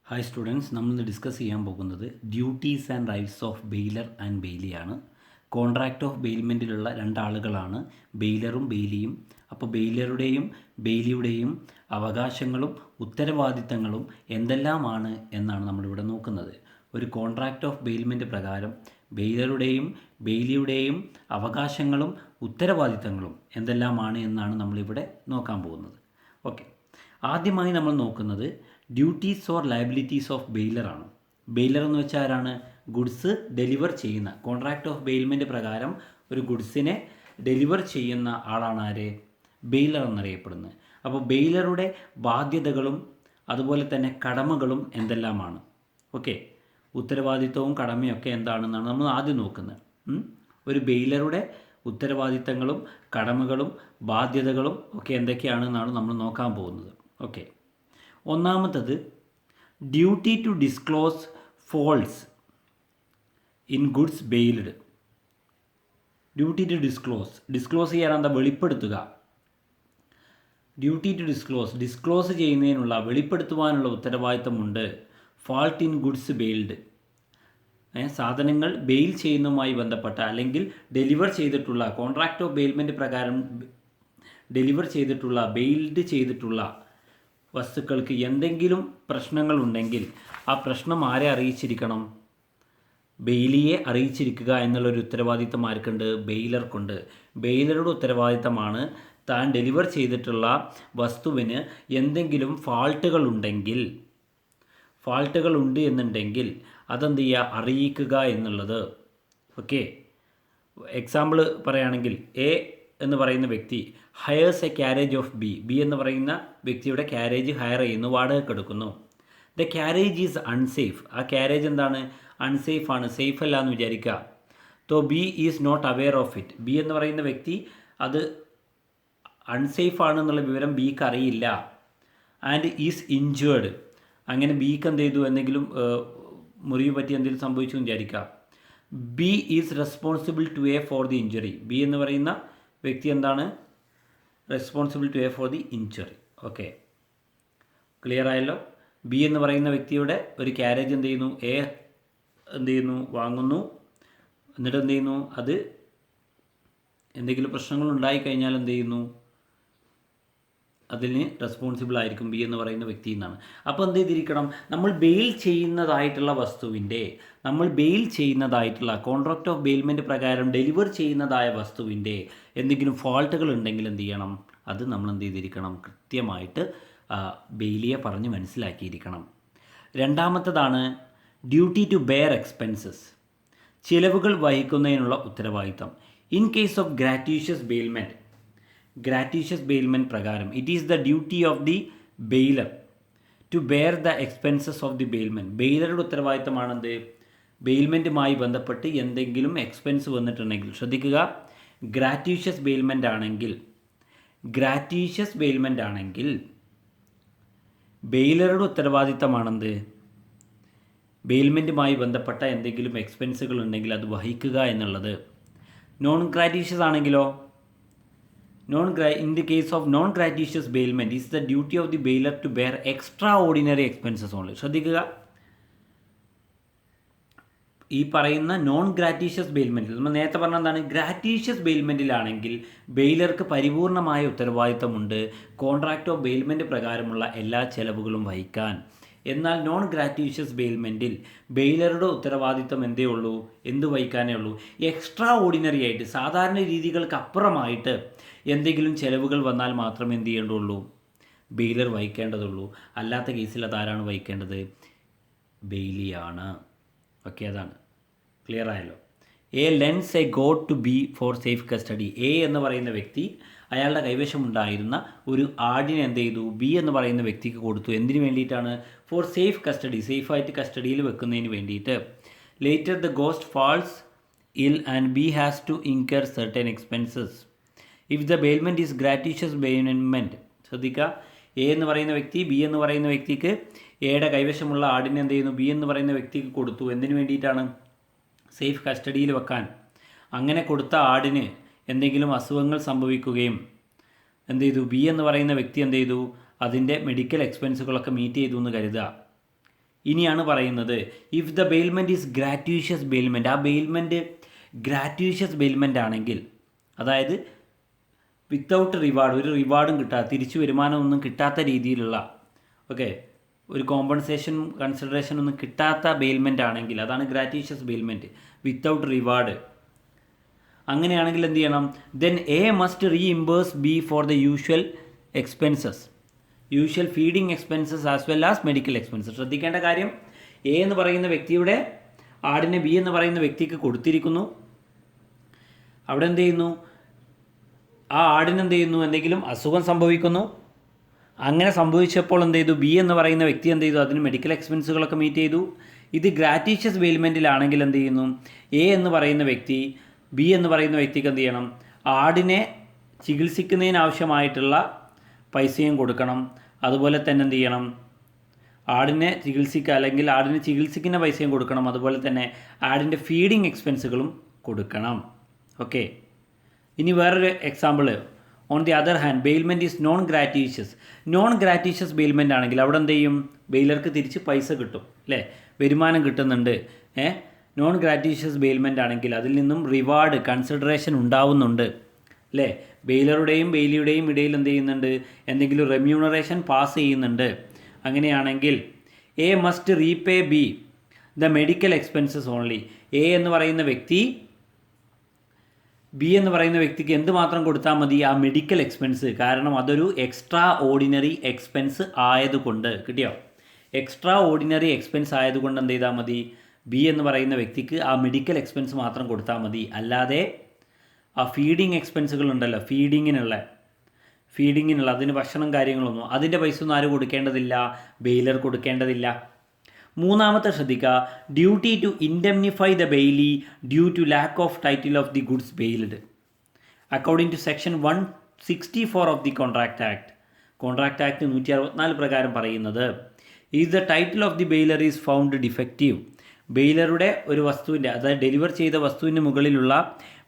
Hi students, നമ്മളിന്ന് discuss ചെയ്യാൻ പോകുന്നത് duties and rights of bailor and ബെയിലിയാണ്. കോൺട്രാക്റ്റ് ഓഫ് ബെയിൽമെൻറ്റിലുള്ള രണ്ടാളുകളാണ് ബെയിലറും ബെയിലിയും. അപ്പോൾ ബെയിലറുടെയും ബെയിലിയുടെയും അവകാശങ്ങളും ഉത്തരവാദിത്തങ്ങളും എന്തെല്ലാമാണ് എന്നാണ് നമ്മളിവിടെ നോക്കുന്നത്. ഒരു കോൺട്രാക്റ്റ് ഓഫ് ബെയിൽമെൻറ്റ് പ്രകാരം ബെയിലറുടെയും ബെയിലിയുടെയും അവകാശങ്ങളും ഉത്തരവാദിത്തങ്ങളും എന്തെല്ലാമാണ് എന്നാണ് നമ്മളിവിടെ നോക്കാൻ പോകുന്നത്. ഓക്കെ, ആദ്യമായി നമ്മൾ നോക്കുന്നത് ഡ്യൂട്ടീസ് ഓർ ലയബിലിറ്റീസ് ഓഫ് ബെയിലറാണ്. ബെയിലർ എന്ന് വെച്ചാൽ ആരാണ്? ഗുഡ്സ് ഡെലിവർ ചെയ്യുന്ന, കോൺട്രാക്റ്റ് ഓഫ് ബെയിൽമെൻറ്റ് പ്രകാരം ഒരു ഗുഡ്സിനെ ഡെലിവർ ചെയ്യുന്ന ആളാണ് ആര്? ബെയിലർ എന്നറിയപ്പെടുന്നത്. അപ്പോൾ ബെയിലറുടെ ബാധ്യതകളും അതുപോലെ തന്നെ കടമകളും എന്തെല്ലാമാണ്? ഓക്കെ, ഉത്തരവാദിത്വവും കടമയൊക്കെ എന്താണെന്നാണ് നമ്മൾ ആദ്യം നോക്കുന്നത്. ഒരു ബെയിലറുടെ ഉത്തരവാദിത്തങ്ങളും കടമകളും ബാധ്യതകളും ഒക്കെ എന്തൊക്കെയാണെന്നാണ് നമ്മൾ നോക്കാൻ പോകുന്നത്. ഓക്കെ, ഒന്നാമത്തത് duty to disclose faults in goods bailed. Duty to disclose ചെയ്യാൻ എന്താ? വെളിപ്പെടുത്തുക. ഡ്യൂട്ടി ടു ഡിസ്ക്ലോസ് ചെയ്യുന്നതിനുള്ള, വെളിപ്പെടുത്തുവാനുള്ള ഉത്തരവാദിത്തമുണ്ട് ഫാൾട്ട് ഇൻ ഗുഡ്സ് ബെയിൽഡ്. സാധനങ്ങൾ ബെയിൽ ചെയ്യുന്നതുമായി ബന്ധപ്പെട്ട അല്ലെങ്കിൽ ഡെലിവർ ചെയ്തിട്ടുള്ള, കോൺട്രാക്റ്റ് ഓഫ് ബെയിൽമെൻറ്റ് പ്രകാരം ഡെലിവർ ചെയ്തിട്ടുള്ള, ബെയിൽഡ് ചെയ്തിട്ടുള്ള വസ്തുക്കൾക്ക് എന്തെങ്കിലും പ്രശ്നങ്ങളുണ്ടെങ്കിൽ ആ പ്രശ്നം ആരെ അറിയിച്ചിരിക്കണം? ബെയിലിയെ അറിയിച്ചിരിക്കുക എന്നുള്ളൊരു ഉത്തരവാദിത്തം ആർക്കുണ്ട്? ബെയിലർക്കുണ്ട്. ബെയിലറുടെ ഉത്തരവാദിത്തമാണ് താൻ ഡെലിവർ ചെയ്തിട്ടുള്ള വസ്തുവിന് എന്തെങ്കിലും ഫാൾട്ടുകൾ ഉണ്ട് എന്നുണ്ടെങ്കിൽ അതെന്ത് ചെയ്യുക? അറിയിക്കുക എന്നുള്ളത്. ഓക്കെ, എക്സാമ്പിൾ പറയുകയാണെങ്കിൽ എ എന്ന് പറയുന്ന വ്യക്തി hires a carriage of B എന്ന് പറയുന്ന വ്യക്തിയുടെ ക്യാരേജ് ഹയർ ചെയ്യുന്നു, വാടകയ്ക്ക് എടുക്കുന്നു. The carriage is unsafe. ആ ക്യാരേജ് എന്താണ്? അൺസേഫ് ആണ്, സേഫ് അല്ല എന്ന് വിചാരിക്കുക. B is not aware of it. B എന്ന് പറയുന്ന വ്യക്തി അത് അൺസേഫ് ആണെന്നുള്ള വിവരം ബിക്ക് അറിയില്ല. And is injured. അങ്ങനെ ബിക്ക് എന്ത് ചെയ്തു? എന്തെങ്കിലും മുറിവ് പറ്റി എന്തെങ്കിലും സംഭവിച്ചു എന്ന് വിചാരിക്കുക. B is responsible to A for the injury. B എന്ന് പറയുന്ന വ്യക്തി എന്താണ്? Responsible to A for the injury. Okay, clear ആയല്ലോ? ബി എന്ന് പറയുന്ന വ്യക്തിയുടെ ഒരു ക്യാരേജ് എന്ത് ചെയ്യുന്നു? എ എന്ത് ചെയ്യുന്നു? വാങ്ങുന്നു. എന്നിട്ട് എന്ത് ചെയ്യുന്നു? അത് എന്തെങ്കിലും പ്രശ്നങ്ങൾ ഉണ്ടായിക്കഴിഞ്ഞാൽ എന്ത് ചെയ്യുന്നു? അതിന് റെസ്പോൺസിബിൾ ആയിരിക്കും ബി എന്ന് പറയുന്ന വ്യക്തി എന്നാണ്. അപ്പോൾ എന്ത് ചെയ്തിരിക്കണം? നമ്മൾ ബെയിൽ ചെയ്യുന്നതായിട്ടുള്ള കോൺട്രാക്റ്റ് ഓഫ് ബെയിൽമെൻറ്റ് പ്രകാരം ഡെലിവർ ചെയ്യുന്നതായ വസ്തുവിൻ്റെ എന്തെങ്കിലും ഫാൾട്ടുകൾ ഉണ്ടെങ്കിൽ എന്ത് ചെയ്യണം? അത് നമ്മൾ എന്ത് ചെയ്തിരിക്കണം? കൃത്യമായിട്ട് ബെയിലിയെ പറഞ്ഞ് മനസ്സിലാക്കിയിരിക്കണം. രണ്ടാമത്തതാണ് ഡ്യൂട്ടി ടു ബെയർ എക്സ്പെൻസസ്. ചിലവുകൾ വഹിക്കുന്നതിനുള്ള ഉത്തരവാദിത്തം. In case of gratuitous bailment പ്രകാരം it is the duty of the bailor to bear the expenses of the bailment. ബെയിലറുടെ ഉത്തരവാദിത്തമാണെന്ത്? ബെയിൽമെൻറ്റുമായി ബന്ധപ്പെട്ട് എന്തെങ്കിലും എക്സ്പെൻസ് വന്നിട്ടുണ്ടെങ്കിൽ, ശ്രദ്ധിക്കുക, ഗ്രാറ്റ്യൂഷ്യസ് ബെയിൽമെൻ്റ് ആണെങ്കിൽ ബെയിലറുടെ ഉത്തരവാദിത്തമാണെന്ത്? ബെയിൽമെൻറ്റുമായി ബന്ധപ്പെട്ട എന്തെങ്കിലും എക്സ്പെൻസുകൾ ഉണ്ടെങ്കിൽ അത് വഹിക്കുക എന്നുള്ളത്. നോൺ ഗ്രാറ്റ്യൂഷ്യസ് ആണെങ്കിലോ? In the case of non-gratuitous bailment, is the duty of the bailor to bear extraordinary expenses only. ശ്രദ്ധിക്കുക, ഈ പറയുന്ന നോൺ ഗ്രാറ്റ്യൂഷ്യസ് ബെയിൽമെൻറ്റിൽ, നമ്മൾ നേരത്തെ പറഞ്ഞ എന്താണ്? ഗ്രാറ്റ്യൂഷ്യസ് ബെയിൽമെൻറ്റിലാണെങ്കിൽ ബെയിലർക്ക് പരിപൂർണമായ ഉത്തരവാദിത്തമുണ്ട് കോൺട്രാക്റ്റ് ഓഫ് ബെയിൽമെൻറ്റ് പ്രകാരമുള്ള എല്ലാ ചെലവുകളും വഹിക്കാൻ. എന്നാൽ നോൺ ഗ്രാറ്റ്യൂഷ്യസ് ബെയിൽമെൻറ്റിൽ ബെയിലറുടെ ഉത്തരവാദിത്തം എന്തേ ഉള്ളൂ? എന്ത് വഹിക്കാനേ ഉള്ളൂ? എക്സ്ട്രാ ഓർഡിനറി ആയിട്ട്, സാധാരണ രീതികൾക്ക് അപ്പുറമായിട്ട് എന്തെങ്കിലും ചെലവുകൾ വന്നാൽ മാത്രമേ എന്ത് ചെയ്യേണ്ടുള്ളൂ? ബെയിലർ വഹിക്കേണ്ടതുള്ളൂ. അല്ലാത്ത കേസിൽ അതാരാണ് വഹിക്കേണ്ടത്? ബെയിലിയാണ്. ഓക്കെ, അതാണ്. ക്ലിയർ ആയല്ലോ? A lends a goat to B for safe custody. A എന്ന് പറയുന്ന വ്യക്തി അയാളുടെ കൈവശമുണ്ടായിരുന്ന ഒരു ആടിനെ എന്ത് ചെയ്തു? ബി എന്ന് പറയുന്ന വ്യക്തിക്ക് കൊടുത്തു. എന്തിനു വേണ്ടിയിട്ടാണ്? ഫോർ സേഫ് കസ്റ്റഡി, സേഫായിട്ട് കസ്റ്റഡിയിൽ വെക്കുന്നതിന് വേണ്ടിയിട്ട്. Later the ghost falls ill and B has to incur certain expenses if the bailment is gratuitous bailment. ശ്രദ്ധിക്കുക, എ എന്ന് പറയുന്ന വ്യക്തി ബി എന്ന് പറയുന്ന വ്യക്തിക്ക്, എയുടെ കൈവശമുള്ള ആടിനെ എന്ത് ചെയ്യുന്നു? ബി എന്ന് പറയുന്ന വ്യക്തിക്ക് കൊടുത്തു. എന്തിനു വേണ്ടിയിട്ടാണ്? സേഫ് കസ്റ്റഡിയിൽ വെക്കാൻ. അങ്ങനെ കൊടുത്ത ആടിന് എന്തെങ്കിലും അസുഖങ്ങൾ സംഭവിക്കുകയും എന്ത് ചെയ്തു? ബി എന്ന് പറയുന്ന വ്യക്തി എന്ത് ചെയ്തു? അതിൻ്റെ മെഡിക്കൽ എക്സ്പെൻസുകളൊക്കെ മീറ്റ് ചെയ്തു എന്ന് കരുതുക. ഇനിയാണ് പറയുന്നത് if the bailment is gratuitous bailment, ആ ബെയിൽമെൻറ്റ് ഗ്രാറ്റുവിഷ്യസ് ബെയിൽമെൻ്റ് ആണെങ്കിൽ, അതായത് വിത്തൗട്ട് റിവാർഡ്, ഒരു റിവാർഡും കിട്ടാത്ത, തിരിച്ചു വരുമാനമൊന്നും കിട്ടാത്ത രീതിയിലുള്ള, ഓക്കെ, ഒരു കോമ്പൻസേഷൻ കൺസിഡറേഷൻ ഒന്നും കിട്ടാത്ത ബെയിൽമെൻ്റ് ആണെങ്കിൽ അതാണ് ഗ്രാറ്റുവിഷ്യസ് ബെയിൽമെൻറ്റ് വിത്തൗട്ട് റിവാർഡ്. അങ്ങനെയാണെങ്കിൽ എന്ത് ചെയ്യണം? Then A must reimburse B for the usual expenses, usual feeding expenses as well as medical expenses. ശ്രദ്ധിക്കേണ്ട കാര്യം, എ എന്ന് പറയുന്ന വ്യക്തിയുടെ ആടിനെ ബി എന്ന് പറയുന്ന വ്യക്തിക്ക് കൊടുത്തിരിക്കുന്നു. അവിടെ എന്ത് ചെയ്യുന്നു? ആ ആടിന് എന്ത് ചെയ്യുന്നു? എന്തെങ്കിലും അസുഖം സംഭവിക്കുന്നു. അങ്ങനെ സംഭവിച്ചപ്പോൾ എന്ത് ചെയ്തു? ബി എന്ന് പറയുന്ന വ്യക്തി എന്ത് ചെയ്തു? അതിന് മെഡിക്കൽ എക്സ്പെൻസുകളൊക്കെ മീറ്റ് ചെയ്തു. ഇത് ഗ്രാറ്റീഷ്യസ് ബെയിൽമെൻറ്റിലാണെങ്കിൽ എന്ത് ചെയ്യുന്നു? എ എന്ന് പറയുന്ന വ്യക്തി ബി എന്ന് പറയുന്ന വ്യക്തിക്ക് എന്ത് ചെയ്യണം? ആടിനെ ചികിത്സിക്കുന്നതിനാവശ്യമായിട്ടുള്ള പൈസയും കൊടുക്കണം. അതുപോലെ തന്നെ എന്ത് ചെയ്യണം? ആടിനെ ചികിത്സിക്കുക അല്ലെങ്കിൽ ആടിനെ ചികിത്സിക്കുന്ന പൈസയും കൊടുക്കണം. അതുപോലെ തന്നെ ആടിൻ്റെ ഫീഡിങ് എക്സ്പെൻസുകളും കൊടുക്കണം. ഓക്കെ, ഇനി വേറൊരു example. On the other hand bailment is non gratuitous. Non gratuitous bailment ആണെങ്കിൽ അവിടെ എന്ത് ചെയ്യും? ബെയിലർക്ക് തിരിച്ച് പൈസ കിട്ടും, അല്ലേ? വരുമാനം കിട്ടുന്നുണ്ട്. നോൺ ഗ്രാറ്റീഷ്യസ് ബെയിൽമെൻ്റ് ആണെങ്കിൽ അതിൽ നിന്നും റിവാർഡ്, കൺസിഡറേഷൻ ഉണ്ടാവുന്നുണ്ട്, അല്ലേ? ബെയിലറുടെയും ബെയിലിയുടെയും ഇടയിൽ എന്ത് ചെയ്യുന്നുണ്ട്? എന്തെങ്കിലും റെമ്യൂണറേഷൻ പാസ് ചെയ്യുന്നുണ്ട്. അങ്ങനെയാണെങ്കിൽ A must repay B the medical expenses only. A എന്ന് പറയുന്ന വ്യക്തി ബി എന്ന് പറയുന്ന വ്യക്തിക്ക് എന്തുമാത്രം കൊടുത്താൽ മതി? ആ മെഡിക്കൽ എക്സ്പെൻസ്. കാരണം അതൊരു എക്സ്ട്രാ ഓർഡിനറി എക്സ്പെൻസ് ആയതുകൊണ്ട്. കിട്ടിയോ? എക്സ്ട്രാ ഓർഡിനറി എക്സ്പെൻസ് ആയതുകൊണ്ട് എന്ത് ചെയ്താൽ മതി? ബി എന്ന് പറയുന്ന വ്യക്തിക്ക് ആ മെഡിക്കൽ എക്സ്പെൻസ് മാത്രം കൊടുത്താൽ മതി. അല്ലാതെ ആ ഫീഡിങ് എക്സ്പെൻസുകൾ ഉണ്ടല്ലോ, ഫീഡിങ്ങിനുള്ള അതിന് ഭക്ഷണം കാര്യങ്ങളൊന്നും, അതിൻ്റെ പൈസ ഒന്നും ആരും കൊടുക്കേണ്ടതില്ല, ബെയിലർ കൊടുക്കേണ്ടതില്ല. മൂന്നാമത്തെ ശ്രദ്ധിക്കുക, duty to indemnify the bailee due to lack of title of the goods bailed according to section 164 of the contract act. Contract act 164 പ്രകാരം പറയുന്നത്, is the title of the bailor is found defective. ബെയിലറുടെ ഒരു വസ്തുവിൻ്റെ, അതായത് deliver ചെയ്ത വസ്തുവിന് മുകളിലുള്ള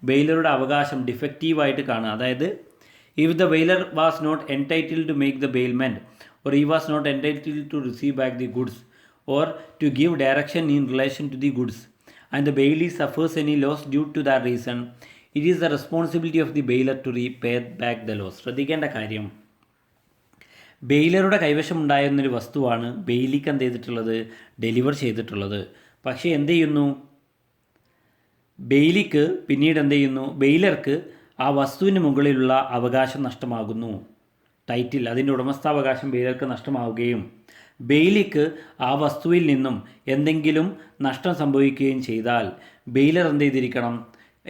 ബെയിലറുടെ അവകാശം ഡിഫക്റ്റീവായിട്ട് കാണുക. അതായത് if the bailor was not entitled to make the bailment or he was not entitled to receive back the goods or to give direction in relation to the goods and the bailee suffers any loss due to that reason, it is the responsibility of the bailor to repay back the loss. ശ്രദ്ധിക്കേണ്ട കാര്യം, ബെയിലറുടെ കൈവശം ഉണ്ടായിരുന്നൊരു വസ്തുവാണ് ബെയിലിക്ക് എന്ത് ചെയ്തിട്ടുള്ളത്? Deliver ചെയ്തിട്ടുള്ളത്. പക്ഷേ എന്ത് ചെയ്യുന്നു? ബെയിലിക്ക് പിന്നീട് എന്ത് ചെയ്യുന്നു? ബെയിലർക്ക് ആ വസ്തുവിന് മുകളിലുള്ള അവകാശം നഷ്ടമാകുന്നു. ടൈറ്റിൽ, അതിൻ്റെ ഉടമസ്ഥാവകാശം ബെയിലർക്ക് നഷ്ടമാവുകയും ബെയിലിക്ക് ആ വസ്തുവിൽ നിന്നും എന്തെങ്കിലും നഷ്ടം സംഭവിക്കുകയും ചെയ്താൽ ബെയിലർ എന്ത് ചെയ്തിരിക്കണം?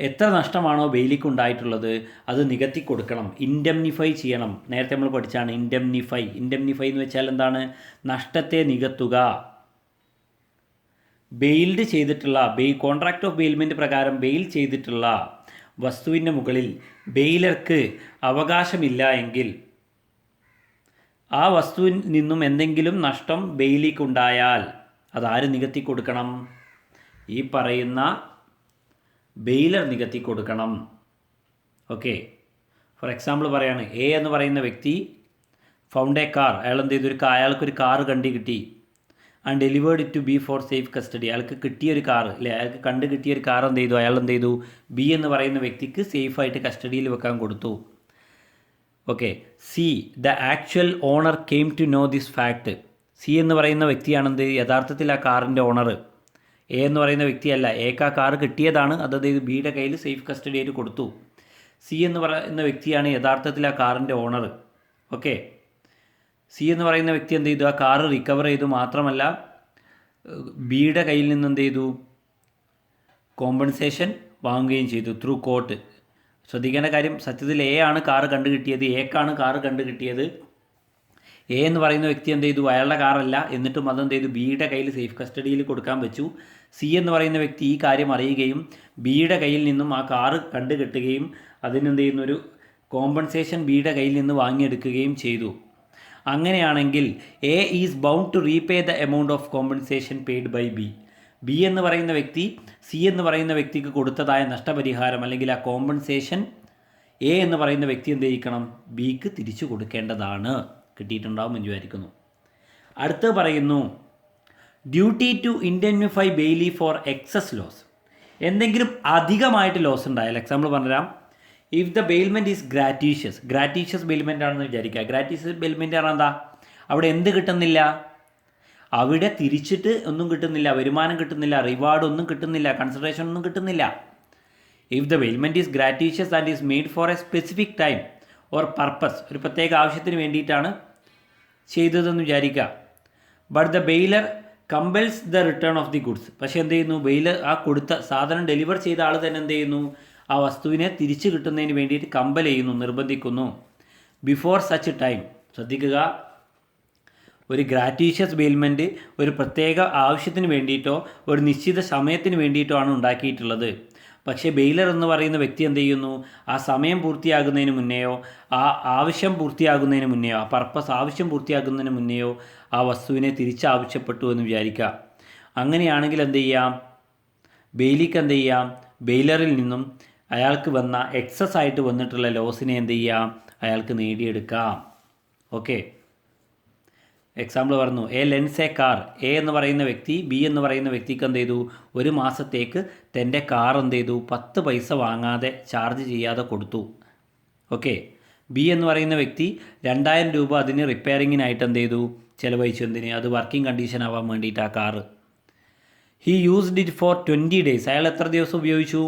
എത്ര നഷ്ടമാണോ ബെയിലിക്ക് ഉണ്ടായിട്ടുള്ളത് അത് നികത്തി കൊടുക്കണം, ഇൻഡെംനിഫൈ ചെയ്യണം. നേരത്തെ നമ്മൾ പഠിച്ചാണ് ഇൻഡെംനിഫൈ. ഇൻഡെംനിഫൈ എന്ന് വെച്ചാൽ എന്താണ്? നഷ്ടത്തെ നികത്തുക. ബെയിൽഡ് ചെയ്തിട്ടുള്ള കോൺട്രാക്ട് ഓഫ് ബെയിൽമെൻറ്റ് പ്രകാരം ബെയിൽ ചെയ്തിട്ടുള്ള വസ്തുവിൻ്റെ മുകളിൽ ബെയിലർക്ക് അവകാശമില്ല എങ്കിൽ ആ വസ്തുവിൽ നിന്നും എന്തെങ്കിലും നഷ്ടം ബെയിലിക്കുണ്ടായാൽ അതാര് നികത്തി കൊടുക്കണം? ഈ പറയുന്ന ബെയിലർ നികത്തി കൊടുക്കണം. ഓക്കെ, ഫോർ എക്സാമ്പിൾ പറയാണ്, എ എന്ന് പറയുന്ന വ്യക്തി ഫൗണ്ട് എ കാർ. അയാൾ എന്ത് ചെയ്തു? അയാൾക്കൊരു കാറ് കണ്ടു കിട്ടി. And delivered it to B for safe custody. അയാൾക്ക് കിട്ടിയൊരു കാറ്, അല്ലേ? അയാൾക്ക് കണ്ടു കിട്ടിയൊരു കാർ എന്ത് ചെയ്തു? അയാൾ എന്ത് ചെയ്തു? ബി എന്ന് പറയുന്ന വ്യക്തിക്ക് സേഫായിട്ട് കസ്റ്റഡിയിൽ വെക്കാൻ കൊടുത്തു. Okay, C the actual owner came to know this fact. C എന്ന് പറയുന്ന വ്യക്തിയാണെന്ത്? യഥാർത്ഥത്തിൽ ആ കാറിൻ്റെ ഓണർ. എ എന്ന് പറയുന്ന വ്യക്തിയല്ല. എക്ക് ആ കാർ കിട്ടിയതാണ്, അതായത് ബിയുടെ കയ്യിൽ സേഫ് കസ്റ്റഡി ആയിട്ട് കൊടുത്തു. സി എന്ന് പറയുന്ന വ്യക്തിയാണ് യഥാർത്ഥത്തിൽ ആ കാറിൻ്റെ ഓണർ. ഓക്കെ, സി എന്ന് പറയുന്ന വ്യക്തി എന്ത് ചെയ്തു? ആ കാറ് റിക്കവർ ചെയ്തു. മാത്രമല്ല ബിയുടെ കയ്യിൽ നിന്ന് എന്ത് ചെയ്തു? കോമ്പൻസേഷൻ വാങ്ങുകയും ചെയ്തു ത്രൂ കോർട്ട്. ശ്രദ്ധിക്കേണ്ട കാര്യം, സത്യത്തിൽ എ ആണ് കാറ് കണ്ടു കിട്ടിയത്, എക്കാണ് കാറ് കണ്ടു കിട്ടിയത്. എ എന്ന് പറയുന്ന വ്യക്തി എന്ത് ചെയ്തു? അയാളുടെ കാറല്ല, എന്നിട്ടും അതെന്ത് ചെയ്തു? ബിയുടെ കയ്യിൽ സേഫ് കസ്റ്റഡിയിൽ കൊടുക്കാൻ വെച്ചു. സി എന്ന് പറയുന്ന വ്യക്തി ഈ കാര്യം അറിയുകയും ബിയുടെ കയ്യിൽ നിന്നും ആ കാറ് കണ്ടു കിട്ടുകയും അതിനെന്ത് ചെയ്യുന്നു? ഒരു കോമ്പൻസേഷൻ ബിയുടെ കയ്യിൽ നിന്ന് വാങ്ങിയെടുക്കുകയും ചെയ്തു. അങ്ങനെയാണെങ്കിൽ A is bound to repay the amount of compensation paid by B. B എന്ന് പറയുന്ന വ്യക്തി സി എന്ന് പറയുന്ന വ്യക്തിക്ക് കൊടുത്തതായ നഷ്ടപരിഹാരം അല്ലെങ്കിൽ ആ കോമ്പൻസേഷൻ എ എന്ന് പറയുന്ന വ്യക്തി എന്ത് ചെയ്യിക്കണം? ബിക്ക് തിരിച്ചു കൊടുക്കേണ്ടതാണ്. കിട്ടിയിട്ടുണ്ടാവും എന്ന് വിചാരിക്കുന്നു. അടുത്ത് പറയുന്നു, duty to indemnify bailee for excess loss. എന്തെങ്കിലും അധികമായിട്ട് ലോസ് ഉണ്ടായാൽ, എക്സാമ്പിൾ പറഞ്ഞുതരാം. If the bailment is gratuitous bailment ആണെന്ന് വിചാരിക്കുക. ഗ്രാറ്റീഷ്യസ് ബെയിൽമെൻ്റ് പറഞ്ഞാൽ എന്താ? അവിടെ എന്ത് കിട്ടുന്നില്ല? അവിടെ തിരിച്ചിട്ട് ഒന്നും കിട്ടുന്നില്ല, വരുമാനം കിട്ടുന്നില്ല, റിവാർഡ് ഒന്നും കിട്ടുന്നില്ല, കൺസിഡറേഷൻ ഒന്നും കിട്ടുന്നില്ല. If the bailment is gratuitous and is made for a specific time or purpose, ഒരു പ്രത്യേക ആവശ്യത്തിന് വേണ്ടിയിട്ടാണ് ചെയ്തതെന്ന് വിചാരിക്കുക. But the bailor compels the return of the goods. പക്ഷേ എന്ത് ചെയ്യുന്നു? ബെയിലർ ആ കൊടുത്ത സാധനം ഡെലിവർ ചെയ്ത ആൾ തന്നെ എന്ത് ചെയ്യുന്നു? ആ വസ്തുവിനെ തിരിച്ചു കിട്ടുന്നതിന് വേണ്ടിയിട്ട് കമ്പൽ ചെയ്യുന്നു, നിർബന്ധിക്കുന്നു. ബിഫോർ സച്ച് ടൈം, ശ്രദ്ധിക്കുക, ഒരു ഗ്രാറ്റീഷ്യസ് ബെയിൽമെൻറ്റ് ഒരു പ്രത്യേക ആവശ്യത്തിന് വേണ്ടിയിട്ടോ ഒരു നിശ്ചിത സമയത്തിന് വേണ്ടിയിട്ടോ ആണ് ഉണ്ടാക്കിയിട്ടുള്ളത്. പക്ഷേ ബെയിലർ എന്ന് പറയുന്ന വ്യക്തി എന്ത് ചെയ്യുന്നു? ആ സമയം പൂർത്തിയാകുന്നതിന് മുന്നെയോ ആ ആവശ്യം പൂർത്തിയാകുന്നതിന് മുന്നെയോ ആ പർപ്പസ് ആവശ്യം പൂർത്തിയാകുന്നതിന് മുന്നെയോ ആ വസ്തുവിനെ തിരിച്ചാവശ്യപ്പെട്ടു എന്ന് വിചാരിക്കുക. അങ്ങനെയാണെങ്കിൽ എന്ത് ചെയ്യാം? ബെയിലിക്ക് എന്ത് ചെയ്യാം? ബെയിലറിൽ നിന്നും അയാൾക്ക് വന്ന എക്സസ് ആയിട്ട് വന്നിട്ടുള്ള ലോസിനെ എന്ത് ചെയ്യാം? അയാൾക്ക് നേടിയെടുക്കാം. ഓക്കെ, എക്സാമ്പിൾ പറഞ്ഞു. A lends A car. A എന്ന് പറയുന്ന വ്യക്തി ബി എന്ന് പറയുന്ന വ്യക്തിക്ക് എന്ത് ചെയ്തു? ഒരു മാസത്തേക്ക് തൻ്റെ കാർ എന്ത് ചെയ്തു? 10 പൈസ വാങ്ങാതെ ചാർജ് ചെയ്യാതെ കൊടുത്തു. ഓക്കെ, ബി എന്ന് പറയുന്ന വ്യക്തി 2000 രൂപ അതിന് റിപ്പയറിങ്ങിനായിട്ട് എന്ത് ചെയ്തു? ചിലവഴിച്ചു. എന്തിന്? അത് വർക്കിംഗ് കണ്ടീഷൻ ആവാൻ വേണ്ടിയിട്ട് ആ car. He used it for 20 days. അയാൾ എത്ര ദിവസം ഉപയോഗിച്ചു?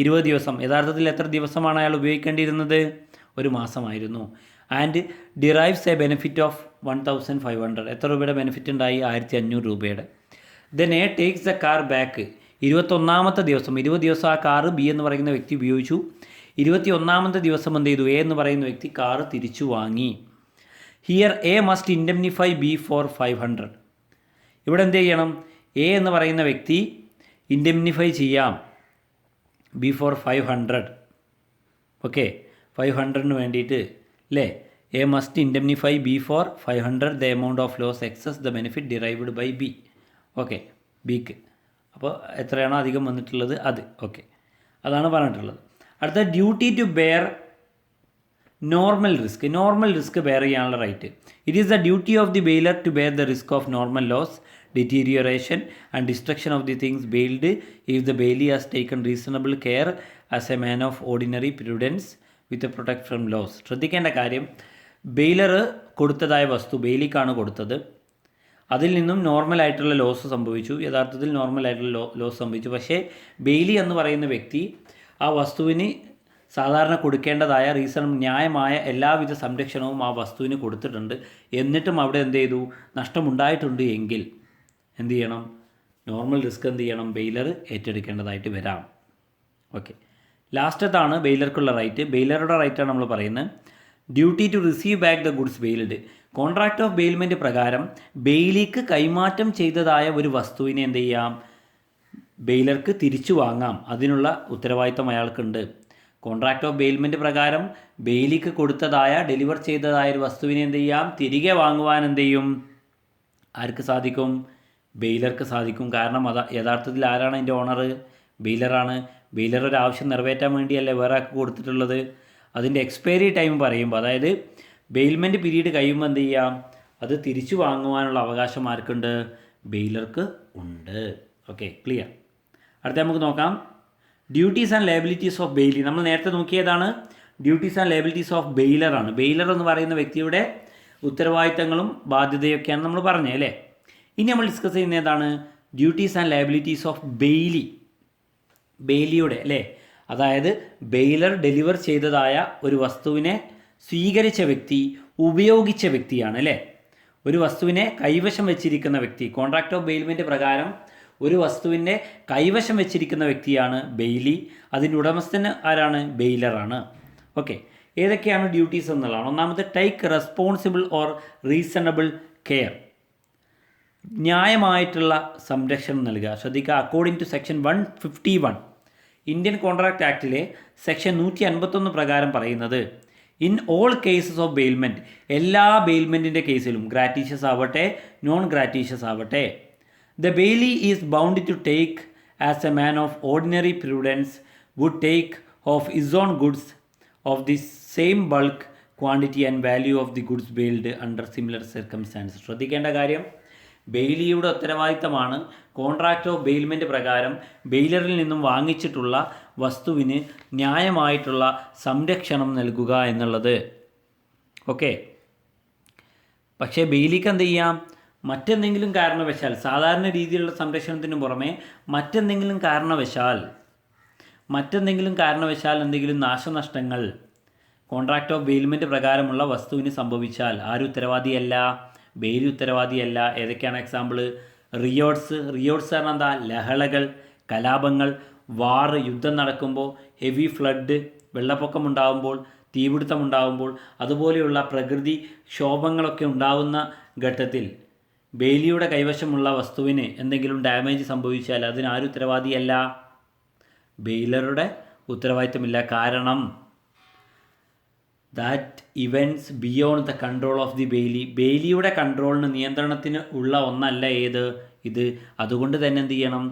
20 ദിവസം. യഥാർത്ഥത്തിൽ എത്ര ദിവസമാണ് അയാൾ ഉപയോഗിക്കേണ്ടിയിരുന്നത്? ഒരു മാസമായിരുന്നു. And derives a benefit of 1500. എത്ര രൂപയുടെ ബെനിഫിറ്റ് ഉണ്ടായി? 1500 രൂപയുടെ. Then A takes the car back. 21ാമത്തെ ദിവസം, 20 ദിവസം ആ കാറ് ബി എന്ന് പറയുന്ന വ്യക്തി ഉപയോഗിച്ചു. 21ാമത്തെ ദിവസം എന്ത് ചെയ്തു? എ എന്ന് പറയുന്ന വ്യക്തി കാറ് തിരിച്ചു വാങ്ങി. Here A must indemnify B for 500. ഇവിടെ എന്ത് ചെയ്യണം? എ എന്ന് പറയുന്ന വ്യക്തി ഇൻഡെമ്നിഫൈ ചെയ്യാം ബി ഫോർ 500. ഓക്കെ, 500ന് വേണ്ടിയിട്ട് അല്ലേ? A must indemnify B for 500 the amount of loss excess the benefit derived by B. Okay, ബിക്ക് അപ്പോൾ എത്രയാണോ അധികം വന്നിട്ടുള്ളത് അത്. ഓക്കെ, അതാണ് പറഞ്ഞിട്ടുള്ളത്. അടുത്ത duty to bear normal risk. Normal risk bear ചെയ്യാനുള്ള right. It is the duty of the bailor to bear the risk of normal loss, deterioration and destruction of the things bailed if the bailee has taken reasonable care as a man of ordinary prudence with a protect from loss. ശ്രദ്ധിക്കേണ്ട കാര്യം, baler കൊടുത്തതായ വസ്തു ബെയിലിക്കാണ് കൊടുത്തത്. അതിൽ നിന്നും നോർമലായിട്ടുള്ള loss സംഭവിച്ചു. യഥാർത്ഥത്തിൽ നോർമലായിട്ടുള്ള ലോസ് സംഭവിച്ചു. പക്ഷേ ബെയിലി എന്ന് പറയുന്ന വ്യക്തി ആ വസ്തുവിന് സാധാരണ കൊടുക്കേണ്ടതായ ന്യായമായ എല്ലാവിധ സംരക്ഷണവും ആ വസ്തുവിന് കൊടുത്തിട്ടുണ്ട്. എന്നിട്ടും അവിടെ എന്ത് ചെയ്തു? നഷ്ടമുണ്ടായിട്ടുണ്ട് എങ്കിൽ എന്ത് ചെയ്യണം? നോർമൽ റിസ്ക് എന്ത് ചെയ്യണം? ബെയിലർ ഏറ്റെടുക്കേണ്ടതായിട്ട് വരാം. Okay, ലാസ്റ്റത്താണ് ബെയിലർക്കുള്ള right. ബെയിലറുടെ റൈറ്റാണ് നമ്മൾ പറയുന്നത്. Duty to receive back the goods bailed. Contract of bailment പ്രകാരം ബെയിലിക്ക് കൈമാറ്റം ചെയ്തതായ ഒരു വസ്തുവിനെ എന്ത് ചെയ്യാം? ബെയിലർക്ക് തിരിച്ചു വാങ്ങാം. അതിനുള്ള ഉത്തരവാദിത്തം അയാൾക്കുണ്ട്. കോൺട്രാക്ട് ഓഫ് ബെയിൽമെൻറ്റ് പ്രകാരം ബെയിലിക്ക് കൊടുത്തതായ ഡെലിവർ ചെയ്തതായ ഒരു വസ്തുവിനെ എന്ത് ചെയ്യാം? തിരികെ വാങ്ങുവാൻ എന്ത് ചെയ്യും? ആർക്ക് സാധിക്കും? ബെയിലർക്ക് സാധിക്കും. കാരണം യഥാർത്ഥത്തിൽ ആരാണ് അതിൻ്റെ ഓണർ? ബെയിലറാണ്. ബെയിലർ ഒരു ആവശ്യം നിറവേറ്റാൻ വേണ്ടിയല്ലേ വേറെ ആൾക്ക് കൊടുത്തിട്ടുള്ളത്. അതിൻ്റെ എക്സ്പയറി ടൈം പറയുമ്പോൾ, അതായത് ബെയിൽമെൻറ്റ് പീരീഡ് കഴിയുമ്പോൾ എന്ത് ചെയ്യാം? അത് തിരിച്ചു വാങ്ങുവാനുള്ള അവകാശം ആർക്കുണ്ട്? ബെയിലർക്ക് ഉണ്ട്. Okay, clear. അടുത്ത നമുക്ക് നോക്കാം duties and liabilities of bailee. നമ്മൾ നേരത്തെ നോക്കിയതാണ് ഡ്യൂട്ടീസ് ആൻഡ് ലയബിലിറ്റീസ് ഓഫ് ബെയിലറാണ്. ബെയിലർ എന്ന് പറയുന്ന വ്യക്തിയുടെ ഉത്തരവാദിത്തങ്ങളും ബാധ്യതയൊക്കെയാണ് നമ്മൾ പറഞ്ഞത് അല്ലേ. ഇനി നമ്മൾ ഡിസ്കസ് ചെയ്യുന്ന ഏതാണ്? Duties and liabilities of bailee. ബെയിലിയുടെ അല്ലേ, അതായത് ബെയിലർ ഡെലിവർ ചെയ്തതായ ഒരു വസ്തുവിനെ സ്വീകരിച്ച വ്യക്തി, ഉപയോഗിച്ച വ്യക്തിയാണ് അല്ലേ. ഒരു വസ്തുവിനെ കൈവശം വെച്ചിരിക്കുന്ന വ്യക്തി. കോൺട്രാക്ട് ഓഫ് ബെയിൽമെൻറ്റ് പ്രകാരം ഒരു വസ്തുവിൻ്റെ കൈവശം വെച്ചിരിക്കുന്ന വ്യക്തിയാണ് ബെയിലി. അതിൻ്റെ ഉടമസ്ഥന് ആരാണ്? ബെയിലറാണ്. ഓക്കെ, ഏതൊക്കെയാണ് ഡ്യൂട്ടീസ് എന്നുള്ളതാണ്. ഒന്നാമത്തെ, take responsible or reasonable care. ന്യായമായിട്ടുള്ള സംരക്ഷണം നൽകുക. ശ്രദ്ധിക്കുക, according to section 151 Indian contract ആക്ടിലെ സെക്ഷൻ 151 പ്രകാരം പറയുന്നത്, in all cases of bailment, എല്ലാ ബെയിൽമെൻറ്റിൻ്റെ കേസിലും ഗ്രാറ്റീഷ്യസ് ആവട്ടെ നോൺ ഗ്രാറ്റീഷ്യസ് ആവട്ടെ, the bailee is bound to take as a man of ordinary prudence would take of his own goods of the same bulk quantity and value of the goods bailed under similar circumstances. ശ്രദ്ധിക്കേണ്ട കാര്യം, ബെയിലിയുടെ ഉത്തരവാദിത്തമാണ് contract of bailment പ്രകാരം ബെയിലറിൽ നിന്നും വാങ്ങിച്ചിട്ടുള്ള വസ്തുവിന് ന്യായമായിട്ടുള്ള സംരക്ഷണം നൽകുക എന്നുള്ളത്. Okay. പക്ഷേ ബെയിലിക്ക് എന്ത് ചെയ്യാം, മറ്റെന്തെങ്കിലും കാരണവശാൽ, സാധാരണ രീതിയിലുള്ള സംരക്ഷണത്തിന് പുറമെ മറ്റെന്തെങ്കിലും കാരണവശാൽ എന്തെങ്കിലും നാശനഷ്ടങ്ങൾ കോൺട്രാക്റ്റ് ഓഫ് ബെയിൽമെൻറ്റ് പ്രകാരമുള്ള വസ്തുവിന് സംഭവിച്ചാൽ ആരും ഉത്തരവാദിയല്ല, ബെയിലി ഉത്തരവാദിയല്ല. ഏതൊക്കെയാണ് എക്സാമ്പിൾ? റിയോട്സ് പറഞ്ഞാൽ എന്താ? ലഹളകൾ, കലാപങ്ങൾ, വാർ, യുദ്ധം നടക്കുമ്പോൾ, ഹെവി ഫ്ലഡ്, വെള്ളപ്പൊക്കം ഉണ്ടാകുമ്പോൾ, തീപിടുത്തം ഉണ്ടാകുമ്പോൾ, അതുപോലെയുള്ള പ്രകൃതി ക്ഷോഭങ്ങളൊക്കെ ഉണ്ടാകുന്ന ഘട്ടത്തിൽ ബെയിലിയുടെ കൈവശമുള്ള വസ്തുവിന് എന്തെങ്കിലും ഡാമേജ് സംഭവിച്ചാൽ അതിനാരും ഉത്തരവാദിയല്ല, ബെയിലറുടെ ഉത്തരവാദിത്തമില്ല. കാരണം that events beyond the control of the bailee, ബെയിലിയുടെ കൺട്രോളിന്, നിയന്ത്രണത്തിന് ഉള്ള ഒന്നല്ല ഇത്. അതുകൊണ്ട് തന്നെ എന്ത് ചെയ്യണം,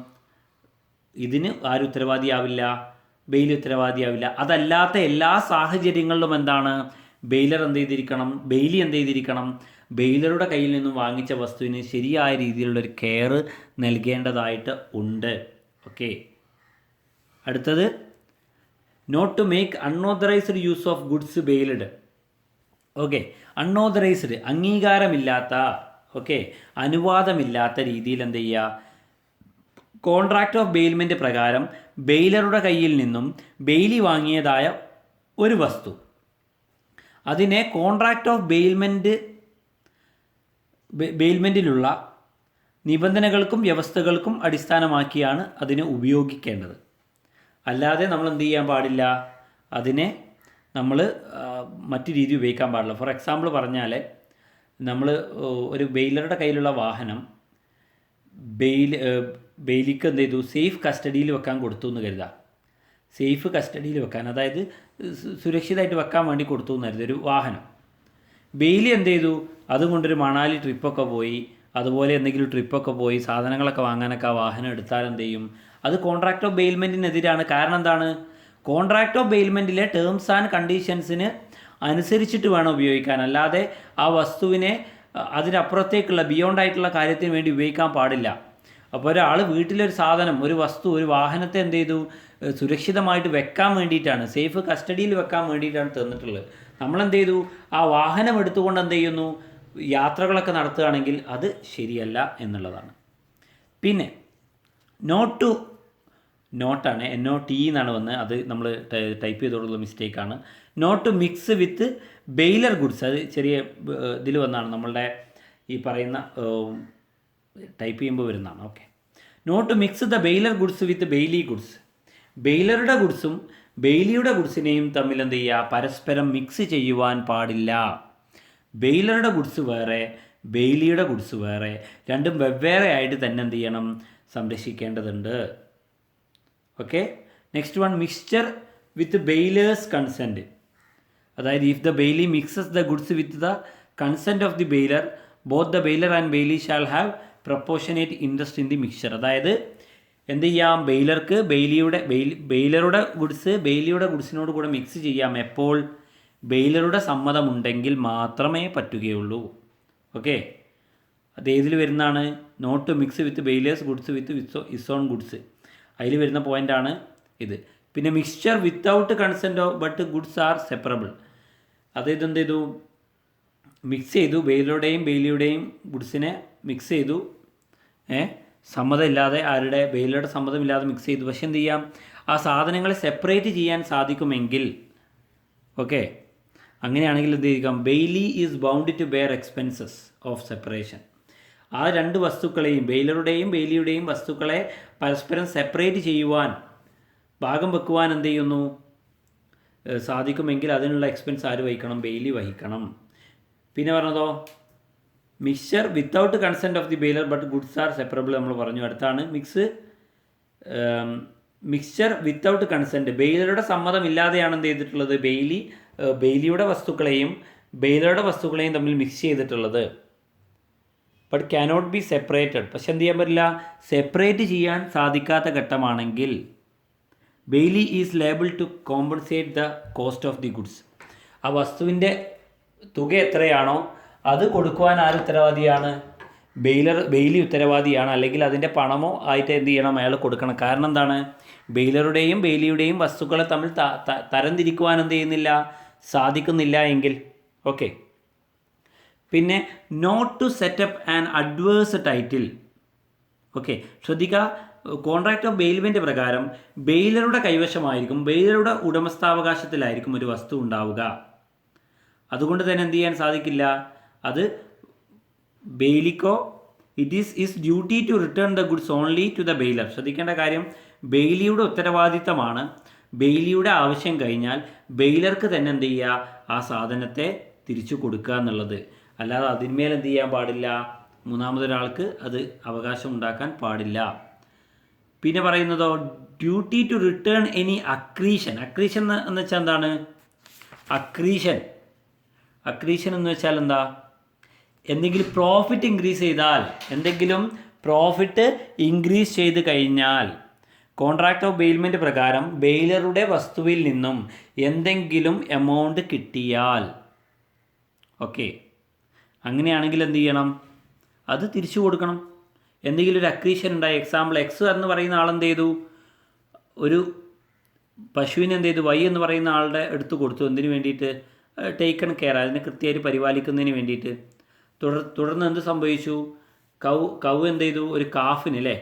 ഇതിന് ആരും ഉത്തരവാദിയാവില്ല, ബെയിലി ഉത്തരവാദിയാവില്ല. അതല്ലാത്ത എല്ലാ സാഹചര്യങ്ങളിലും എന്താണ്, ബെയിലി എന്ത് ചെയ്തിരിക്കണം, ബെയിലറുടെ കയ്യിൽ നിന്നും വാങ്ങിച്ച വസ്തുവിന് ശരിയായ രീതിയിലുള്ളൊരു കെയർ നൽകേണ്ടതായിട്ട് ഉണ്ട്. ഓക്കെ. അടുത്തത്, not to make unauthorised use of goods bailed. Okay. Unauthorised, അംഗീകാരമില്ലാത്ത, ഓക്കെ, അനുവാദമില്ലാത്ത രീതിയിൽ എന്ത് ചെയ്യുക, കോൺട്രാക്റ്റ് ഓഫ് ബെയിൽമെൻറ്റ് പ്രകാരം ബെയിലറുടെ കയ്യിൽ നിന്നും ബെയിലി വാങ്ങിയതായ ഒരു വസ്തു, അതിനെ കോൺട്രാക്റ്റ് ഓഫ് ബെയിൽമെൻറ്റിലുള്ള നിബന്ധനകൾക്കും വ്യവസ്ഥകൾക്കും അടിസ്ഥാനമാക്കിയാണ് അതിനെ ഉപയോഗിക്കേണ്ടത്. അല്ലാതെ നമ്മൾ എന്ത് ചെയ്യാൻ പാടില്ല, അതിനെ നമ്മൾ മറ്റു രീതി ഉപയോഗിക്കാൻ പാടില്ല. ഫോർ എക്സാമ്പിൾ പറഞ്ഞാൽ, നമ്മൾ ഒരു ബെയിലറുടെ കയ്യിലുള്ള വാഹനം ബെയിലിക്ക് എന്ത് ചെയ്തു, സേഫ് കസ്റ്റഡിയിൽ വെക്കാൻ കൊടുത്തു എന്ന് കരുതാം. സേഫ് കസ്റ്റഡിയിൽ വെക്കാൻ, അതായത് സുരക്ഷിതമായിട്ട് വെക്കാൻ വേണ്ടി കൊടുത്തു എന്ന് കരുതുക ഒരു വാഹനം. ബെയിലി എന്ത് ചെയ്തു, അതുകൊണ്ടൊരു മണാലി ട്രിപ്പൊക്കെ പോയി, അതുപോലെ എന്തെങ്കിലും ട്രിപ്പൊക്കെ പോയി സാധനങ്ങളൊക്കെ വാങ്ങാനൊക്കെ ആ വാഹനം എടുത്താൽ എന്ത് ചെയ്യും, അത് കോൺട്രാക്റ്റ് ഓഫ് ബെയിൽമെൻറ്റിനെതിരാണ്. കാരണം എന്താണ്, കോൺട്രാക്റ്റ് ഓഫ് ബെയിൽമെൻറ്റിലെ ടേംസ് ആൻഡ് കണ്ടീഷൻസിന് അനുസരിച്ചിട്ട് വേണം ഉപയോഗിക്കാൻ. അല്ലാതെ ആ വസ്തുവിനെ അതിനപ്പുറത്തേക്കുള്ള ബിയോണ്ടായിട്ടുള്ള കാര്യത്തിന് വേണ്ടി ഉപയോഗിക്കാൻ പാടില്ല. അപ്പോൾ ഒരാൾ വീട്ടിലൊരു സാധനം, ഒരു വസ്തു, ഒരു വാഹനത്തെ എന്ത് ചെയ്തു, സുരക്ഷിതമായിട്ട് വെക്കാൻ വേണ്ടിയിട്ടാണ്, സേഫ് കസ്റ്റഡിയിൽ വെക്കാൻ വേണ്ടിയിട്ടാണ് തന്നിട്ടുള്ളത്. നമ്മളെന്ത് ചെയ്തു, ആ വാഹനം എടുത്തുകൊണ്ട് എന്ത് ചെയ്യുന്നു, യാത്രകളൊക്കെ നടത്തുകയാണെങ്കിൽ അത് ശരിയല്ല എന്നുള്ളതാണ്. പിന്നെ നോട്ടാണ്, NOT എന്നാണ് വന്നത്, അത് നമ്മൾ ടൈപ്പ് ചെയ്തോടുള്ള മിസ്റ്റേക്കാണ്. Not to mix with bailor goods, അത് ചെറിയ ഇതിൽ വന്നാണ്, നമ്മളുടെ ഈ പറയുന്ന ടൈപ്പ് ചെയ്യുമ്പോൾ വരുന്നതാണ്. Okay. Not to mix the bailor goods with bailee goods, ബെയിലറുടെ ഗുഡ്സും ബെയിലിയുടെ ഗുഡ്സിനെയും തമ്മിൽ എന്ത് ചെയ്യുക, പരസ്പരം മിക്സ് ചെയ്യുവാൻ പാടില്ല. ബെയിലറുടെ ഗുഡ്സ് വേറെ, ബെയിലിയുടെ ഗുഡ്സ് വേറെ, രണ്ടും വെവ്വേറെ ആയിട്ട് തന്നെ എന്ത് ചെയ്യണം, സംരക്ഷിക്കേണ്ടതുണ്ട്. ഓക്കെ. നെക്സ്റ്റ് വൺ, മിക്സ്ചർ വിത്ത് ബെയിലേഴ്സ് കൺസെൻറ്റ്. അതായത് if the Bailey mixes the goods with the consent of the baler, both the baler and Bailey shall have proportionate interest in the mixture. അതായത് എന്ത് ചെയ്യാം, ബെയിലർക്ക് ബെയിലറുടെ ഗുഡ്സ് ബെയിലിയുടെ ഗുഡ്സിനോട് കൂടെ മിക്സ് ചെയ്യാം. എപ്പോൾ, ബെയിലറുടെ സമ്മതമുണ്ടെങ്കിൽ മാത്രമേ പറ്റുകയുള്ളൂ. Okay. അത് ഏതിൽ വരുന്നതാണ്, not to mix with bailor's goods with his own goods, അതിൽ വരുന്ന പോയിൻ്റാണ് ഇത്. പിന്നെ mixture without consent but goods are separable. അതായത് എന്ത് ചെയ്തു, മിക്സ് ചെയ്തു, ബെയിലിയുടെയും ഗുഡ്സിനെ മിക്സ് ചെയ്തു, സമ്മതമില്ലാതെ, ബെയിലറുടെ സമ്മതമില്ലാതെ മിക്സ് ചെയ്തു. പക്ഷെ എന്ത് ചെയ്യാം, ആ സാധനങ്ങളെ സെപ്പറേറ്റ് ചെയ്യാൻ സാധിക്കുമെങ്കിൽ, ഓക്കെ, അങ്ങനെയാണെങ്കിൽ എന്ത് ചെയ്യിക്കാം, bailee is bound to bear expenses of separation. ആ രണ്ട് വസ്തുക്കളെയും, ബെയിലറുടെയും ബെയിലിയുടെയും വസ്തുക്കളെ പരസ്പരം സെപ്പറേറ്റ് ചെയ്യുവാൻ, ഭാഗം വെക്കുവാൻ എന്ത് ചെയ്യുന്നു, സാധിക്കുമെങ്കിൽ അതിനുള്ള എക്സ്പെൻസ് ആര് വഹിക്കണം, ബെയിലി വഹിക്കണം. പിന്നെ പറഞ്ഞതോ, mixture without consent of the bailor but goods are separable നമ്മൾ പറഞ്ഞു. അടുത്താണ് മിക്സ്ചർ വിത്തൗട്ട് കൺസെൻറ്റ്, ബെയിലറുടെ സമ്മതമില്ലാതെയാണ് എന്ത് ചെയ്തിട്ടുള്ളത്, ബെയിലിയുടെ വസ്തുക്കളെയും ബെയിലറുടെ വസ്തുക്കളെയും തമ്മിൽ മിക്സ് ചെയ്തിട്ടുള്ളത്. ബട്ട് കാനോട്ട് ബി സെപ്പറേറ്റഡ്, പക്ഷെ എന്ത് ചെയ്യാൻ പറ്റില്ല, സെപ്പറേറ്റ് ചെയ്യാൻ സാധിക്കാത്ത ഘട്ടമാണെങ്കിൽ bailee is liable to compensate the cost of the goods. ആ വസ്തുവിൻ്റെ തുക എത്രയാണോ അത് കൊടുക്കുവാൻ ആര് ഉത്തരവാദിയാണ്, ബെയിലി ഉത്തരവാദിയാണ്, അല്ലെങ്കിൽ അതിൻ്റെ പണമോ ആയിട്ട് എന്ത് ചെയ്യണം, അയാൾ കൊടുക്കണം. കാരണം എന്താണ്, ബെയിലറുടെയും ബെയിലിയുടെയും വസ്തുക്കളെ തമ്മിൽ തരംതിരിക്കുവാൻ എന്ത് ചെയ്യുന്നില്ല, സാധിക്കുന്നില്ല എങ്കിൽ. ഓക്കെ. പിന്നെ not to set up an adverse title. Okay, ശ്രദ്ധിക്കുക, കോൺട്രാക്ട് ഓഫ് ബെയിൽമെൻറ്റ് പ്രകാരം ബെയിലറുടെ കൈവശമായിരിക്കും, ബെയിലറുടെ ഉടമസ്ഥാവകാശത്തിലായിരിക്കും ഒരു വസ്തു ഉണ്ടാവുക. അതുകൊണ്ട് തന്നെ എന്ത് ചെയ്യാൻ സാധിക്കില്ല, അത് ബെയിലിക്കോ it is his duty to return the goods only to the bailor. ശ്രദ്ധിക്കേണ്ട കാര്യം, ബെയിലിയുടെ ഉത്തരവാദിത്തമാണ് ബെയിലിയുടെ ആവശ്യം കഴിഞ്ഞാൽ ബെയിലർക്ക് തന്നെ എന്ത് ചെയ്യുക, ആ സാധനത്തെ തിരിച്ചു കൊടുക്കുക എന്നുള്ളത്. അല്ലാതെ അതിന്മേൽ എന്ത് ചെയ്യാൻ പാടില്ല, മൂന്നാമതൊരാൾക്ക് അത് അവകാശം ഉണ്ടാക്കാൻ പാടില്ല. പിന്നെ പറയുന്നതോ, duty to return any accretion. Accretion എന്ന് വെച്ചാൽ എന്താണ്, അക്രീഷൻ എന്ന് വെച്ചാൽ എന്താ, എന്തെങ്കിലും പ്രോഫിറ്റ് ഇൻക്രീസ് ചെയ്താൽ, എന്തെങ്കിലും പ്രോഫിറ്റ് ഇൻക്രീസ് ചെയ്ത് കഴിഞ്ഞാൽ കോൺട്രാക്ട് ഓഫ് ബെയിൽമെൻറ്റ് പ്രകാരം ബെയിലറുടെ വസ്തുവിൽ നിന്നും എന്തെങ്കിലും എമൗണ്ട് കിട്ടിയാൽ, ഓക്കെ, അങ്ങനെയാണെങ്കിൽ എന്ത് ചെയ്യണം, അത് തിരിച്ചു കൊടുക്കണം. എന്തെങ്കിലും ഒരു അക്രീഷൻ ഉണ്ടായി, എക്സാമ്പിൾ എക്സ് എന്ന് പറയുന്ന ആളെന്ത് ചെയ്തു, ഒരു പശുവിനെ എന്ത് ചെയ്തു, വൈ എന്ന് പറയുന്ന ആളുടെ അടുത്ത് കൊടുത്തു. എന്തിനു വേണ്ടിയിട്ട്, ടേക്കൺ കെയർ, അതിനെ കൃത്യമായിട്ട് പരിപാലിക്കുന്നതിന് വേണ്ടിയിട്ട്. തുടർന്ന് എന്ത് സംഭവിച്ചു, കൗ എന്ത് ചെയ്തു, ഒരു കാഫിന് അല്ലേ,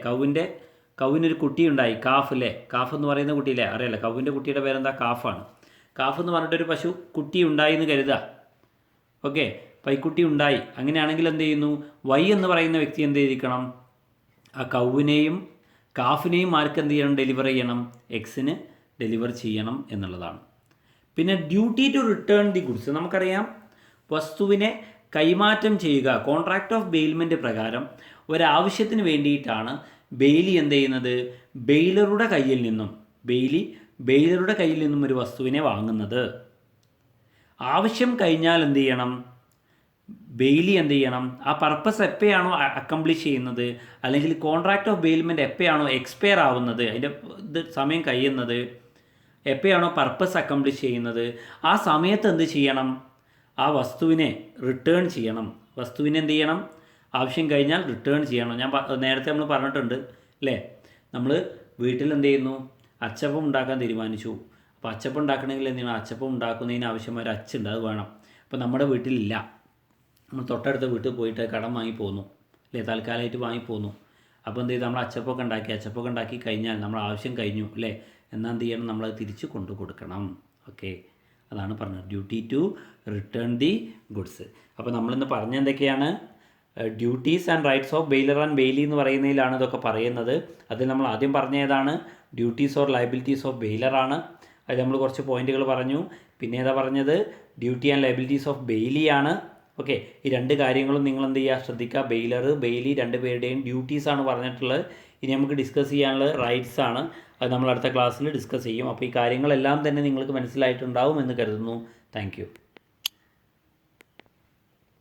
കൗവിനൊരു കുട്ടി ഉണ്ടായി, കാഫ് അല്ലേ, കാഫ് എന്ന് പറയുന്ന കുട്ടിയില്ലേ, അറിയാലോ, കൗവിൻ്റെ കുട്ടിയുടെ പേരെന്താ, കാഫാണ്. കാഫ് എന്ന് പറഞ്ഞിട്ടൊരു പശു കുട്ടി ഉണ്ടായി എന്ന് കരുതുക. ഓക്കെ, പൈക്കുട്ടി ഉണ്ടായി. അങ്ങനെയാണെങ്കിൽ എന്ത് ചെയ്യുന്നു, വൈ എന്ന് പറയുന്ന വ്യക്തി എന്ത് ചെയ്തിരിക്കണം, ആ കൗവിനെയും കാഫിനെയും ആർക്ക് എന്ത് ചെയ്യണം, ഡെലിവർ ചെയ്യണം, എക്സിന് ഡെലിവർ ചെയ്യണം എന്നുള്ളതാണ്. പിന്നെ duty to return the goods. നമുക്കറിയാം, വസ്തുവിനെ കൈമാറ്റം ചെയ്യുക കോൺട്രാക്ട് ഓഫ് ബെയിൽമെൻറ്റ് പ്രകാരം ഒരാവശ്യത്തിന് വേണ്ടിയിട്ടാണ് ബെയിലി എന്ത് ചെയ്യുന്നത്, ബെയിലറുടെ കയ്യിൽ നിന്നും ഒരു വസ്തുവിനെ വാങ്ങുന്നത്. ആവശ്യം കഴിഞ്ഞാൽ എന്ത് ചെയ്യണം, ബെയിലി എന്ത് ചെയ്യണം, ആ പർപ്പസ് എപ്പോഴാണോ അക്കംപ്ലിഷ് ചെയ്യുന്നത്, അല്ലെങ്കിൽ കോൺട്രാക്ട് ഓഫ് ബെയിൽമെൻറ്റ് എപ്പോഴാണോ എക്സ്പയർ ആവുന്നത്, അതിൻ്റെ സമയം കഴിയുന്നത്, എപ്പോഴാണോ പർപ്പസ് അക്കംപ്ലിഷ് ചെയ്യുന്നത്, ആ സമയത്ത് എന്ത് ചെയ്യണം, ആ വസ്തുവിനെ റിട്ടേൺ ചെയ്യണം. വസ്തുവിനെ എന്ത് ചെയ്യണം, ആവശ്യം കഴിഞ്ഞാൽ റിട്ടേൺ ചെയ്യണം. ഞാൻ നേരത്തെ നമ്മൾ പറഞ്ഞിട്ടുണ്ട് അല്ലേ, നമ്മൾ വീട്ടിൽ എന്ത് ചെയ്യുന്നു, അച്ചപ്പം ഉണ്ടാക്കാൻ തീരുമാനിച്ചു. അപ്പോൾ അച്ചപ്പം ഉണ്ടാക്കണമെങ്കിൽ എന്ത് ചെയ്യണം, അച്ചപ്പം ഉണ്ടാക്കുന്നതിന് ആവശ്യമായ ഒരു അച്ചുണ്ട്, അത് വേണം. അപ്പോൾ നമ്മുടെ വീട്ടിലില്ല, നമ്മൾ തൊട്ടടുത്ത വീട്ടിൽ പോയിട്ട് കടം വാങ്ങി പോന്നു അല്ലേ, താൽക്കാലമായിട്ട് വാങ്ങി പോന്നു. അപ്പോൾ എന്ത് ചെയ്തു, നമ്മൾ അച്ചപ്പൊക്കെ ഉണ്ടാക്കി കഴിഞ്ഞാൽ നമ്മൾ ആവശ്യം കഴിഞ്ഞു അല്ലേ, എന്നാൽ എന്ത് ചെയ്യണം, നമ്മളത് തിരിച്ച് കൊണ്ടു കൊടുക്കണം. ഓക്കെ, അതാണ് പറഞ്ഞത്, duty to return the goods. അപ്പോൾ നമ്മളിന്ന് പറഞ്ഞ എന്തൊക്കെയാണ്, duties and rights of bailor and bailee എന്ന് പറയുന്നതിലാണ് ഇതൊക്കെ പറയുന്നത്. അതിൽ നമ്മൾ ആദ്യം പറഞ്ഞ ഏതാണ്, ഡ്യൂട്ടീസ് ഓർ ലയബിലിറ്റീസ് ഓഫ് ബെയിലറാണ്. അതിൽ നമ്മൾ കുറച്ച് പോയിന്റുകൾ പറഞ്ഞു. പിന്നെ ഏതാ പറഞ്ഞത്, ഡ്യൂട്ടി ആൻഡ് ലയബിലിറ്റീസ് ഓഫ് ബെയിലിയാണ്. ഓക്കെ, ഈ രണ്ട് കാര്യങ്ങളും നിങ്ങൾ എന്ത് ചെയ്യുക, ശ്രദ്ധിക്കുക. ബെയിലി രണ്ടുപേരുടെയും ഡ്യൂട്ടീസാണ് പറഞ്ഞിട്ടുള്ളത്. ഇനി നമുക്ക് ഡിസ്കസ് ചെയ്യാനുള്ളത് റൈറ്റ്സ് ആണ്. അത് നമ്മൾ അടുത്ത ക്ലാസ്സിൽ ഡിസ്കസ് ചെയ്യും. അപ്പോൾ ഈ കാര്യങ്ങളെല്ലാം തന്നെ നിങ്ങൾക്ക് മനസ്സിലായിട്ടുണ്ടാവും എന്ന് കരുതുന്നു. താങ്ക്